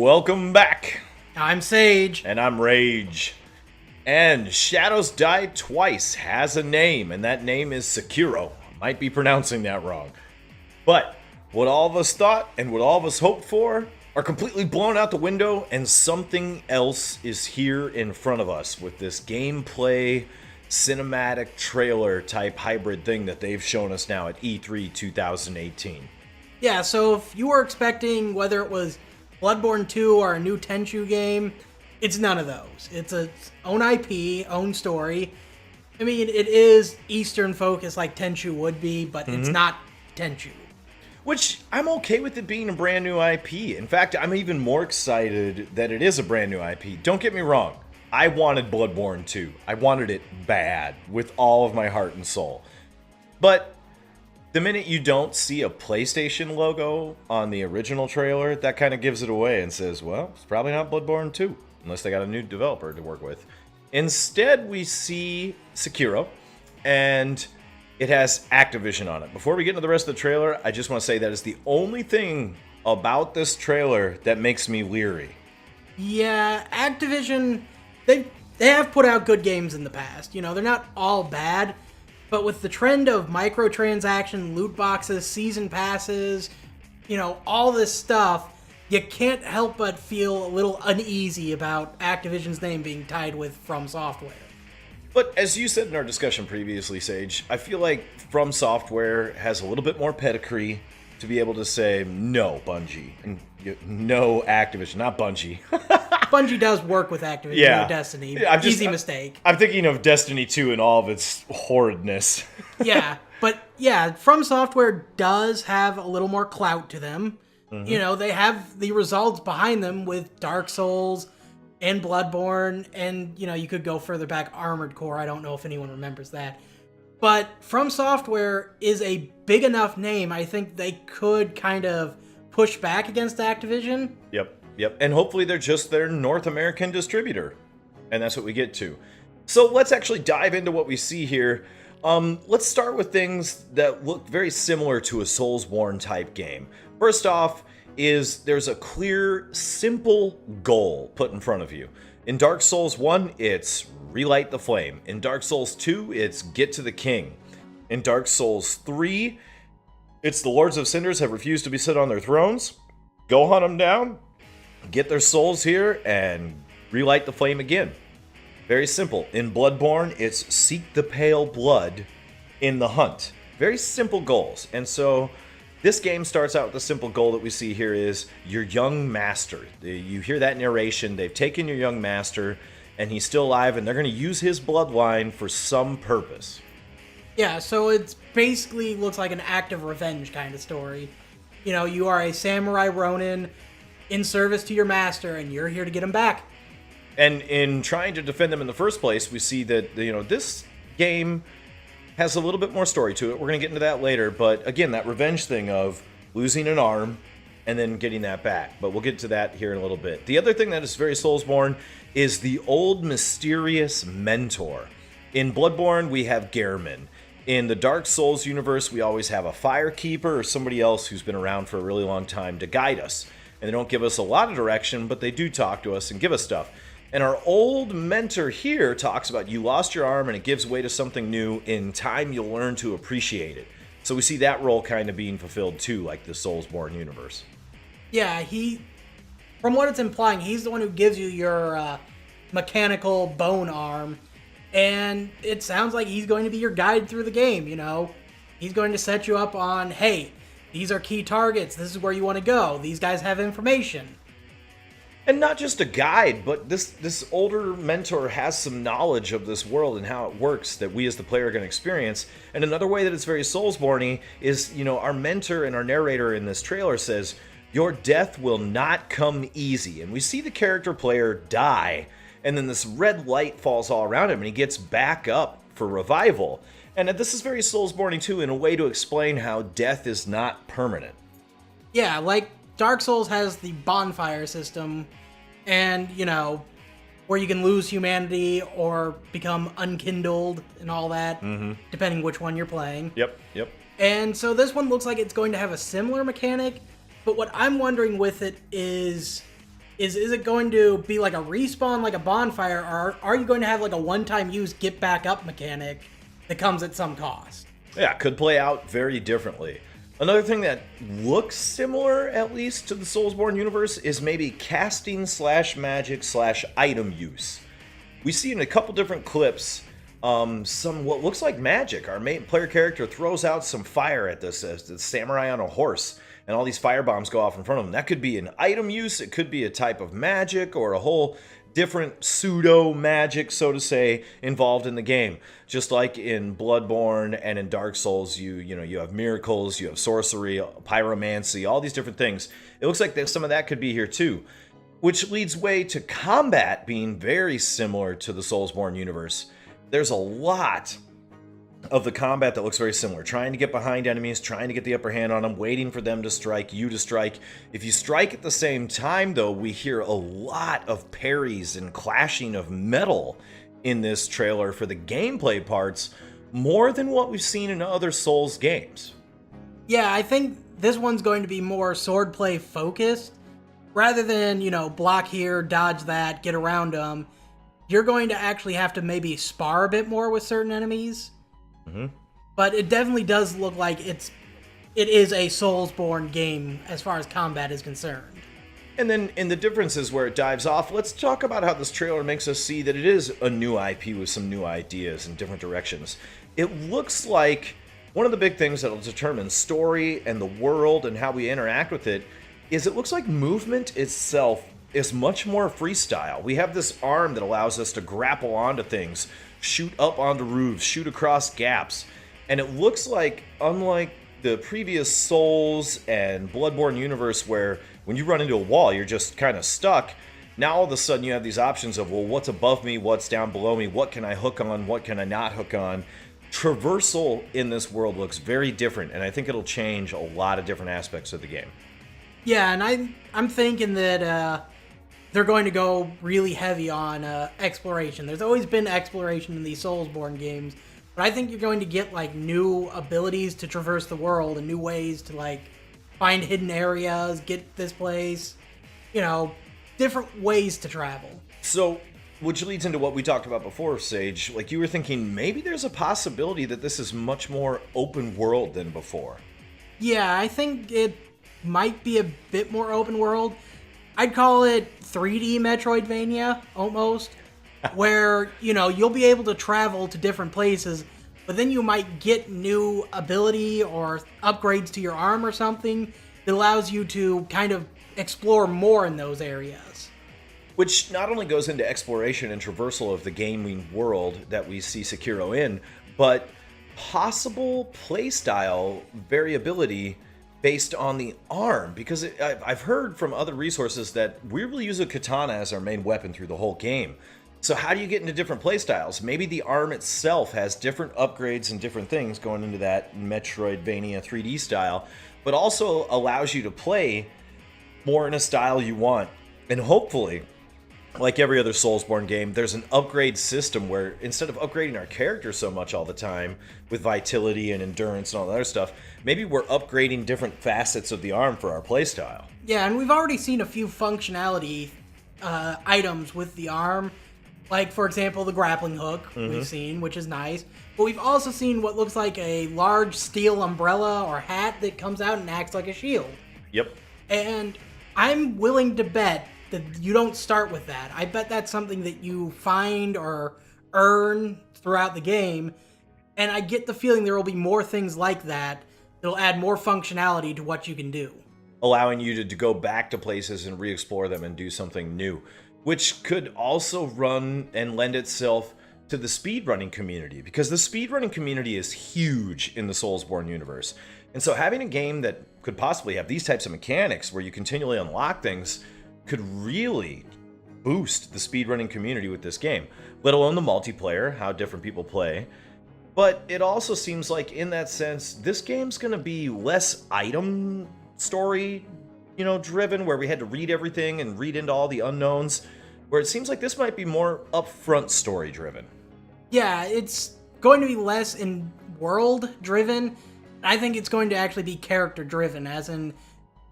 Welcome back. I'm Sage. And I'm Rage. And Shadows Die Twice has a name, and that name is Sekiro. Might be pronouncing that wrong. But what all of us thought and what all of us hoped for are completely blown out the window, and something else is here in front of us with this gameplay, cinematic trailer type hybrid thing that they've shown us now at E3 2018. Yeah, so if you were expecting whether it was Bloodborne 2 or a new Tenchu game, it's none of those. It's its own IP, own story. I mean, it is Eastern focused like Tenchu would be, but it's not Tenchu. Which, I'm okay with it being a brand new IP. In fact, I'm even more excited that it is a brand new IP. Don't get me wrong. I wanted Bloodborne 2. I wanted it bad, with all of my heart and soul. But the minute you don't see a PlayStation logo on the original trailer, that kind of gives it away and says, well, it's probably not Bloodborne 2, unless they got a new developer to work with. Instead, we see Sekiro, and it has Activision on it. Before we get into the rest of the trailer, I just want to say that is the only thing about this trailer that makes me leery. Yeah, Activision, they have put out good games in the past. You know, they're not all bad, but with the trend of microtransaction, loot boxes, season passes, you know, all this stuff, you can't help but feel a little uneasy about Activision's name being tied with From Software. But as you said in our discussion previously, Sage, I feel like From Software has a little bit more pedigree to be able to say no, Bungie, and no, Activision, not Bungie. Bungie does work with Activision, Yeah. no Destiny. Yeah, Easy mistake. I'm thinking of Destiny 2 and all of its horridness. Yeah, but yeah, From Software does have a little more clout to them. You know, they have the results behind them with Dark Souls and Bloodborne, and, you know, you could go further back, Armored Core. I don't know if anyone remembers that. But From Software is a big enough name, I think they could kind of push back against Activision. Yep. And hopefully they're just their North American distributor. And that's what we get to. So let's actually dive into what we see here. Let's start with things that look very similar to a Soulsborne type game. First off is there's a clear, simple goal put in front of you. In Dark Souls 1, it's relight the flame. In Dark Souls 2, it's get to the king. In Dark Souls 3, it's the Lords of Cinders have refused to be sit on their thrones. Go hunt them down, get their souls here, and relight the flame again. Very simple. In Bloodborne, it's seek the pale blood in the hunt. Very simple goals. And so this game starts out with the simple goal that we see here is your young master. You hear that narration. They've taken your young master, and he's still alive, and they're going to use his bloodline for some purpose. Yeah, so it's basically looks like an act of revenge kind of story. You know, you are a samurai ronin in service to your master, and you're here to get him back. And in trying to defend them in the first place, we see that, you know, this game has a little bit more story to it. We're going to get into that later. But again, that revenge thing of losing an arm and then getting that back. But we'll get to that here in a little bit. The other thing that is very Soulsborne is the old mysterious mentor. In Bloodborne, we have Gehrman. In the Dark Souls universe, we always have a firekeeper or somebody else who's been around for a really long time to guide us. And they don't give us a lot of direction, but they do talk to us and give us stuff. And our old mentor here talks about you lost your arm and it gives way to something new. In time, you'll learn to appreciate it. So we see that role kind of being fulfilled too, like the Soulsborne universe. Yeah, from what it's implying, he's the one who gives you your mechanical bone arm. And it sounds like he's going to be your guide through the game, you know. He's going to set you up on, hey, these are key targets. This is where you want to go. These guys have information. And not just a guide, but this older mentor has some knowledge of this world and how it works that we as the player are going to experience. And another way that it's very Soulsborne-y is, you know, our mentor and our narrator in this trailer says, your death will not come easy. And we see the character player die, and then this red light falls all around him, and he gets back up for revival. And this is very Soulsborne too, in a way to explain how death is not permanent. Yeah, like Dark Souls has the bonfire system, and, you know, where you can lose humanity or become unkindled and all that, depending which one you're playing. Yep. And so this one looks like it's going to have a similar mechanic, but what I'm wondering with it is, is it going to be like a respawn, like a bonfire, or are you going to have like a one-time use get back up mechanic that comes at some cost? Yeah, could play out very differently. Another thing that looks similar, at least, to the Soulsborne universe is maybe casting / magic / item use. We see in a couple different clips some what looks like magic. Our main player character throws out some fire at this samurai on a horse, and all these fire bombs go off in front of him. That could be an item use, it could be a type of magic, or a whole different pseudo magic, so to say, involved in the game. Just like in Bloodborne and in Dark Souls, you have miracles, you have sorcery, pyromancy, all these different things. It looks like some of that could be here too, which leads way to combat being very similar to the Soulsborne universe. There's a lot of the combat that looks very similar. Trying to get behind enemies, trying to get the upper hand on them, waiting for them to strike, you to strike. If you strike at the same time, though, we hear a lot of parries and clashing of metal in this trailer for the gameplay parts, more than what we've seen in other Souls games. Yeah, I think this one's going to be more swordplay focused. Rather than, block here, dodge that, get around them, you're going to actually have to maybe spar a bit more with certain enemies. Mm-hmm. But it definitely does look like it is a Soulsborne game as far as combat is concerned. And then in the differences where it dives off, let's talk about how this trailer makes us see that it is a new IP with some new ideas in different directions. It looks like one of the big things that will determine story and the world and how we interact with it is it looks like movement itself is much more freestyle. We have this arm that allows us to grapple onto things, shoot up onto roofs, shoot across gaps, and it looks like, unlike the previous Souls and Bloodborne universe where when you run into a wall you're just kind of stuck, now all of a sudden you have these options of, well, what's above me, what's down below me, what can I hook on, what can I not hook on. Traversal in this world looks very different, and I think it'll change a lot of different aspects of the game. Yeah, and I'm thinking that they're going to go really heavy on exploration. There's always been exploration in these Soulsborne games, but I think you're going to get like new abilities to traverse the world and new ways to like find hidden areas, get this place, different ways to travel. So, which leads into what we talked about before, Sage. Like, you were thinking maybe there's a possibility that this is much more open world than before. Yeah, I think it might be a bit more open world. I'd call it 3D Metroidvania, almost, where, you'll be able to travel to different places, but then you might get new ability or upgrades to your arm or something that allows you to kind of explore more in those areas. Which not only goes into exploration and traversal of the gaming world that we see Sekiro in, but possible playstyle variability based on the arm, because I've heard from other resources that we really use a katana as our main weapon through the whole game. So how do you get into different playstyles? Maybe the arm itself has different upgrades and different things going into that Metroidvania 3D style, but also allows you to play more in a style you want. And hopefully, like every other Soulsborne game, there's an upgrade system where instead of upgrading our character so much all the time with vitality and endurance and all that other stuff, maybe we're upgrading different facets of the arm for our playstyle. Yeah, and we've already seen a few functionality items with the arm. Like, for example, the grappling hook we've seen, which is nice. But we've also seen what looks like a large steel umbrella or hat that comes out and acts like a shield. Yep. And I'm willing to bet that you don't start with that. I bet that's something that you find or earn throughout the game, and I get the feeling there will be more things like that that'll add more functionality to what you can do. Allowing you to go back to places and re-explore them and do something new, which could also run and lend itself to the speedrunning community, because the speedrunning community is huge in the Soulsborne universe. And so having a game that could possibly have these types of mechanics where you continually unlock things could really boost the speedrunning community with this game, let alone the multiplayer, how different people play. But it also seems like, in that sense, this game's going to be less item story, driven, where we had to read everything and read into all the unknowns, where it seems like this might be more upfront story driven. Yeah, it's going to be less in world driven. I think it's going to actually be character driven, as in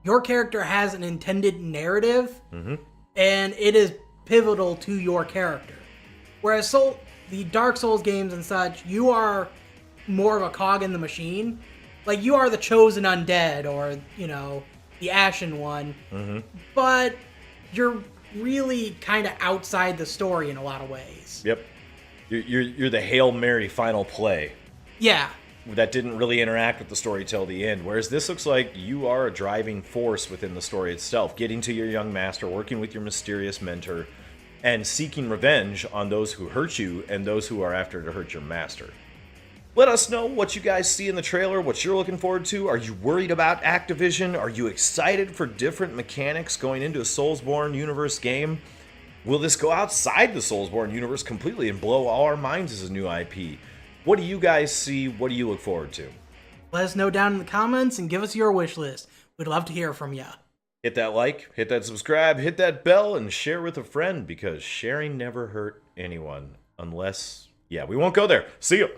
your character has an intended narrative, and it is pivotal to your character. Whereas the Dark Souls games and such, you are more of a cog in the machine. Like, you are the chosen undead, or, you know, the ashen one. Mm-hmm. But you're really kind of outside the story in a lot of ways. Yep. You're the Hail Mary final play. Yeah. That didn't really interact with the story till the end. Whereas this looks like you are a driving force within the story itself, getting to your young master, working with your mysterious mentor, and seeking revenge on those who hurt you and those who are after to hurt your master. Let us know what you guys see in the trailer, what you're looking forward to. Are you worried about Activision? Are you excited for different mechanics going into a Soulsborne universe game? Will this go outside the Soulsborne universe completely and blow all our minds as a new IP? What do you guys see? What do you look forward to? Let us know down in the comments and give us your wish list. We'd love to hear from you. Hit that like, hit that subscribe, hit that bell, and share with a friend, because sharing never hurt anyone. Unless, yeah, we won't go there. See you.